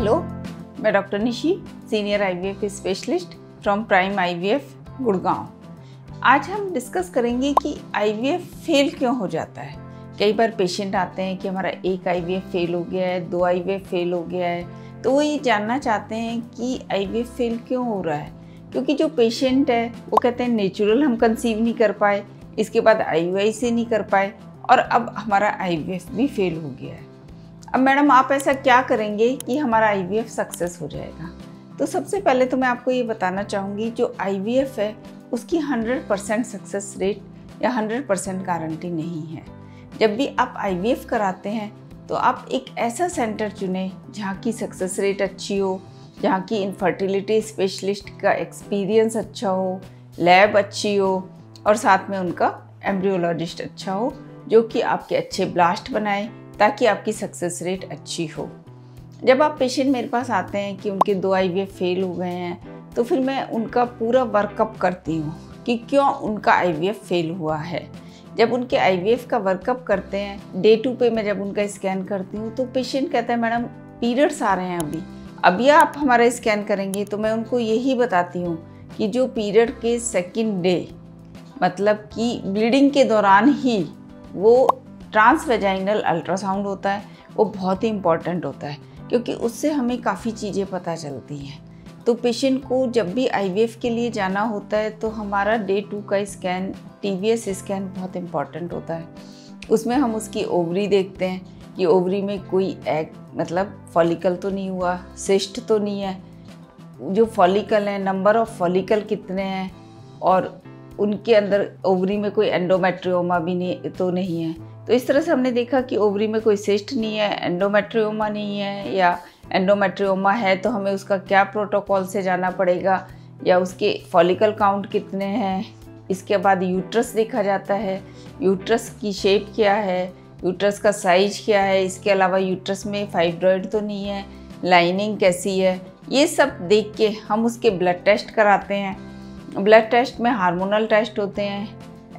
Hello, मैं doctor Nishi, senior IVF specialist from prime IVF Gurgaon. आज हम डिस्कस करेंगे कि आईवीएफ फेल क्यों हो जाता है। कई बार पेशेंट आते हैं कि हमारा एक आईवीएफ फेल हो गया है, 2 आईवीएफ फेल हो गया है, तो वो ये जानना चाहते हैं कि आईवीएफ फेल क्यों हो रहा है। क्योंकि जो पेशेंट है वो कहते हैं नेचुरल हम कंसीव नहीं कर पाए, इसके बाद आईयूआई से नहीं कर पाए और अब हमारा आईवीएफ भी फेल हो गया है। अब मैडम आप ऐसा क्या करेंगे कि हमारा आईवीएफ सक्सेस हो जाएगा। तो सबसे पहले तो मैं आपको ये बताना चाहूँगी, जो आईवीएफ है उसकी 100% सक्सेस रेट या 100% गारंटी नहीं है। जब भी आप आईवीएफ कराते हैं तो आप एक ऐसा सेंटर चुनें जहाँ की सक्सेस रेट अच्छी हो, जहाँ की इनफर्टिलिटी स्पेशलिस्ट का एक्सपीरियंस अच्छा हो, लैब अच्छी हो और साथ में उनका एम्ब्रियोलॉजिस्ट अच्छा हो, जो कि आपके अच्छे ब्लास्ट बनाए ताकि आपकी सक्सेस रेट अच्छी हो। जब आप पेशेंट मेरे पास आते हैं कि उनके 2 आईवीएफ फेल हो गए हैं, तो फिर मैं उनका पूरा वर्कअप करती हूँ कि क्यों उनका आईवीएफ फेल हुआ है। जब उनके आईवीएफ का वर्कअप करते हैं, डे 2 पे मैं जब उनका स्कैन करती हूँ तो पेशेंट कहता है मैडम पीरियड्स आ रहे हैं अभी आप हमारा स्कैन करेंगे। तो मैं उनको यही बताती हूँ कि जो पीरियड के सेकेंड डे मतलब कि ब्लीडिंग के दौरान ही वो ट्रांसवेजाइनल अल्ट्रासाउंड होता है, वो बहुत ही इम्पॉर्टेंट होता है क्योंकि उससे हमें काफ़ी चीज़ें पता चलती हैं। तो पेशेंट को जब भी आईवीएफ के लिए जाना होता है तो हमारा डे 2 का स्कैन, टीवीएस स्कैन बहुत इम्पॉर्टेंट होता है। उसमें हम उसकी ओवरी देखते हैं कि ओवरी में कोई एग मतलब फॉलिकल तो नहीं हुआ, सिस्ट तो नहीं है, जो फॉलिकल है नंबर ऑफ फॉलिकल कितने हैं और उनके अंदर ओवरी में कोई एंडोमेट्रियोमा भी नहीं है। तो इस तरह से हमने देखा कि ओवरी में कोई सिस्ट नहीं है, एंडोमेट्रियोमा नहीं है, या एंडोमेट्रियोमा है तो हमें उसका क्या प्रोटोकॉल से जाना पड़ेगा, या उसके फॉलिकल काउंट कितने हैं। इसके बाद यूट्रस देखा जाता है, यूट्रस की शेप क्या है, यूट्रस का साइज क्या है, इसके अलावा यूट्रस में फाइब्रॉइड तो नहीं है, लाइनिंग कैसी है, ये सब देख के हम उसके ब्लड टेस्ट कराते हैं। ब्लड टेस्ट में हार्मोनल टेस्ट होते हैं,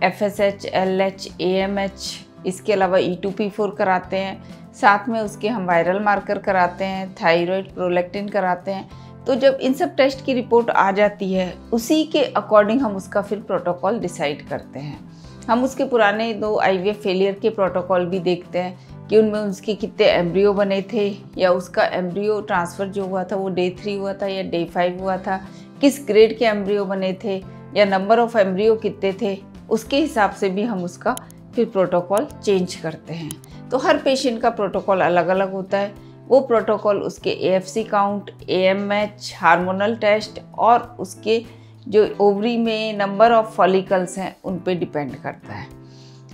FSH, LH, AMH, इसके अलावा E2P4 कराते हैं, साथ में उसके हम वायरल मार्कर कराते हैं, थायराइड, प्रोलैक्टिन कराते हैं। तो जब इन सब टेस्ट की रिपोर्ट आ जाती है उसी के अकॉर्डिंग हम उसका फिर प्रोटोकॉल डिसाइड करते हैं। हम उसके पुराने 2 आईवीएफ फेलियर के प्रोटोकॉल भी देखते हैं कि उनमें उसके कितने एम्ब्रियो बने थे, या उसका एम्ब्रियो ट्रांसफ़र जो हुआ था वो डे 3 हुआ था या डे 5 हुआ था, किस ग्रेड के एम्ब्रियो बने थे, या नंबर ऑफ़ एम्ब्रियो कितने थे, उसके हिसाब से भी हम उसका फिर प्रोटोकॉल चेंज करते हैं। तो हर पेशेंट का प्रोटोकॉल अलग अलग होता है। वो प्रोटोकॉल उसके AFC count, AMH, hormonal test और उसके जो ओवरी में नंबर ऑफ़ फॉलिकल्स हैं उन पे डिपेंड करता है।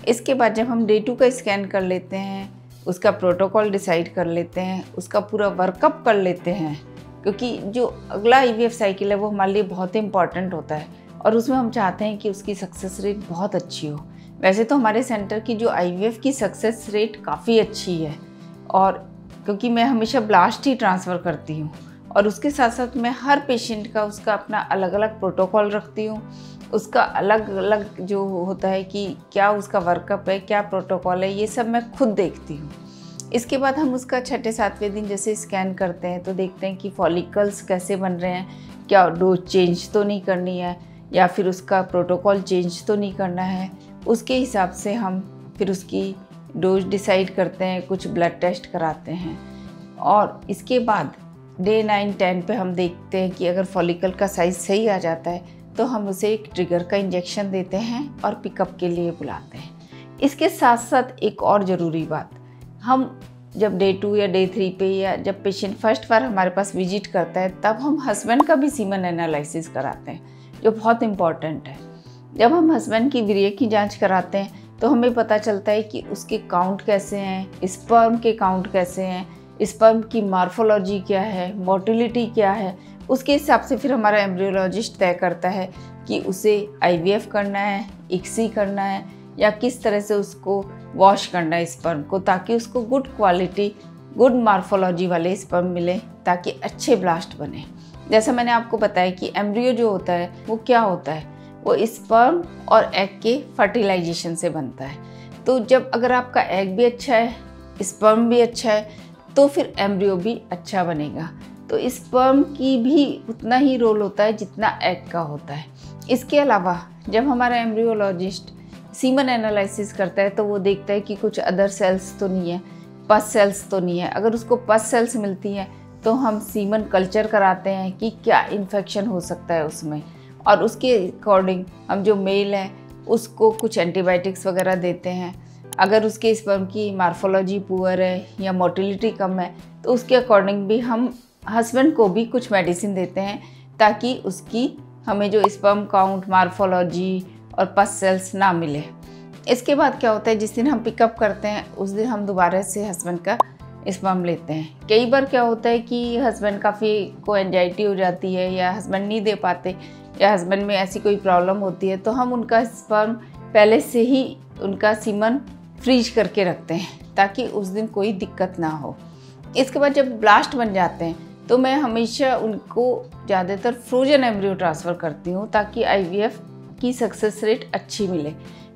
इसके बाद जब हम डे 2 का स्कैन कर लेते हैं, उसका प्रोटोकॉल डिसाइड कर लेते हैं, उसका पूरा वर्कअप कर लेते हैं, क्योंकि जो अगला आईवीएफ साइकिल है वो हमारे लिए बहुत इंपॉर्टेंट होता है और उसमें हम चाहते हैं कि उसकी सक्सेस रेट बहुत अच्छी हो। वैसे तो हमारे सेंटर की जो आईवीएफ की सक्सेस रेट काफ़ी अच्छी है, और क्योंकि मैं हमेशा ब्लास्ट ही ट्रांसफ़र करती हूँ और उसके साथ साथ मैं हर पेशेंट का उसका अपना अलग अलग प्रोटोकॉल रखती हूँ। उसका अलग अलग जो होता है कि क्या उसका वर्कअप है, क्या प्रोटोकॉल है, ये सब मैं खुद देखती हूँ। इसके बाद हम उसका 6-7वें दिन जैसे स्कैन करते हैं तो देखते हैं कि फॉलिकल्स कैसे बन रहे हैं, क्या डोज चेंज तो नहीं करनी है, या फिर उसका प्रोटोकॉल चेंज तो नहीं करना है। उसके हिसाब से हम फिर उसकी डोज डिसाइड करते हैं, कुछ ब्लड टेस्ट कराते हैं और इसके बाद डे 9-10 पे हम देखते हैं कि अगर फॉलिकल का साइज़ सही आ जाता है तो हम उसे एक ट्रिगर का इंजेक्शन देते हैं और पिकअप के लिए बुलाते हैं। इसके साथ साथ एक और ज़रूरी बात, हम जब डे 2 या डे 3 पे या जब पेशेंट फर्स्ट बार हमारे पास विजिट करता है तब हम हस्बैंड का भी सीमन एनालिसिस कराते हैं, जो बहुत इम्पॉर्टेंट है। जब हम हस्बैंड की वीर्य की जांच कराते हैं तो हमें पता चलता है कि उसके काउंट कैसे हैं, स्पर्म के काउंट कैसे हैं, स्पर्म की मार्फोलॉजी क्या है, मोटिलिटी क्या है। उसके हिसाब से फिर हमारा एम्ब्रियोलॉजिस्ट तय करता है कि उसे आईवीएफ करना है, ICSI करना है, या किस तरह से उसको वॉश करना है स्पर्म को, ताकि उसको गुड क्वालिटी, गुड मार्फोलॉजी वाले स्पर्म मिले ताकि अच्छे ब्लास्ट बने। जैसा मैंने आपको बताया कि एम्ब्रियो जो होता है वो क्या होता है, वो स्पर्म और एग के फर्टिलाइजेशन से बनता है। तो जब अगर आपका एग भी अच्छा है, स्पर्म भी अच्छा है, तो फिर एम्ब्रियो भी अच्छा बनेगा। तो स्पर्म की भी उतना ही रोल होता है जितना एग का होता है। इसके अलावा जब हमारा एम्ब्रियोलॉजिस्ट सीमन एनालिसिस करता है तो वो देखता है कि कुछ अदर सेल्स तो नहीं है, पस सेल्स तो नहीं है। अगर उसको पस सेल्स मिलती हैं तो हम सीमन कल्चर कराते हैं कि क्या इन्फेक्शन हो सकता है उसमें, और उसके अकॉर्डिंग हम जो मेल है उसको कुछ एंटीबायोटिक्स वगैरह देते हैं। अगर उसके स्पर्म की मार्फोलॉजी पुअर है या मोटिलिटी कम है तो उसके अकॉर्डिंग भी हम हस्बैंड को भी कुछ मेडिसिन देते हैं ताकि उसकी हमें जो स्पर्म काउंट, मार्फोलॉजी और पस सेल्स ना मिले। इसके बाद क्या होता है, जिस दिन हम पिकअप करते हैं उस दिन हम दोबारा से हस्बैंड का स्पर्म लेते हैं। कई बार क्या होता है कि हस्बैंड काफ़ी को एंजाइटी हो जाती है या हस्बैंड नहीं दे पाते या हस्बैंड में ऐसी कोई प्रॉब्लम होती है तो हम उनका स्पर्म पहले से ही उनका सीमन फ्रीज करके रखते हैं ताकि उस दिन कोई दिक्कत ना हो। इसके बाद जब ब्लास्ट बन जाते हैं तो मैं हमेशा उनको ज़्यादातर फ्रोजन एम्ब्रियो ट्रांसफ़र करती हूँ ताकि IVF की सक्सेस रेट अच्छी मिले।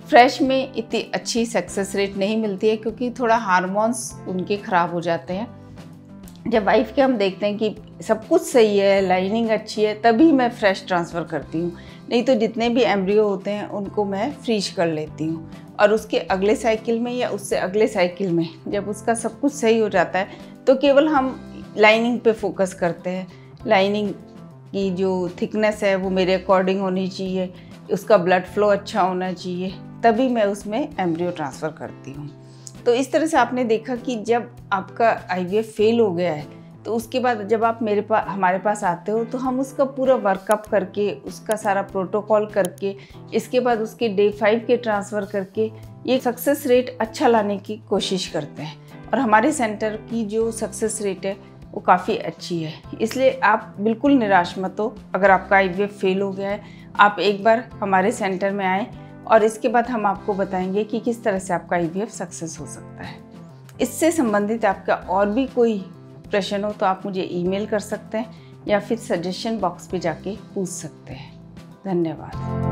फ्रेश में इतनी अच्छी सक्सेस रेट नहीं मिलती है क्योंकि थोड़ा हार्मोन्स उनके ख़राब हो जाते हैं। जब वाइफ के हम देखते हैं कि सब कुछ सही है, लाइनिंग अच्छी है, तभी मैं फ्रेश ट्रांसफ़र करती हूँ। नहीं तो जितने भी एम्ब्रियो होते हैं उनको मैं फ्रीज कर लेती हूँ और उसके अगले साइकिल में या उससे अगले साइकिल में जब उसका सब कुछ सही हो जाता है तो केवल हम लाइनिंग पे फोकस करते हैं। लाइनिंग की जो थिकनेस है वो मेरे अकॉर्डिंग होनी चाहिए, उसका ब्लड फ्लो अच्छा होना चाहिए, तभी मैं उसमें एम्ब्रियो ट्रांसफ़र करती हूँ। तो इस तरह से आपने देखा कि जब आपका IVF फेल हो गया है तो उसके बाद जब आप हमारे पास आते हो तो हम उसका पूरा वर्कअप करके, उसका सारा प्रोटोकॉल करके, इसके बाद उसके डे 5 के ट्रांसफ़र करके ये सक्सेस रेट अच्छा लाने की कोशिश करते हैं। और हमारे सेंटर की जो सक्सेस रेट है वो काफ़ी अच्छी है। इसलिए आप बिल्कुल निराश मत हो। अगर आपका IVF फेल हो गया है, आप एक बार हमारे सेंटर में आएँ और इसके बाद हम आपको बताएंगे कि किस तरह से आपका IVF सक्सेस हो सकता है। इससे संबंधित आपका और भी कोई प्रश्न हो तो आप मुझे ईमेल कर सकते हैं या फिर सजेशन बॉक्स पे जाके पूछ सकते हैं। धन्यवाद।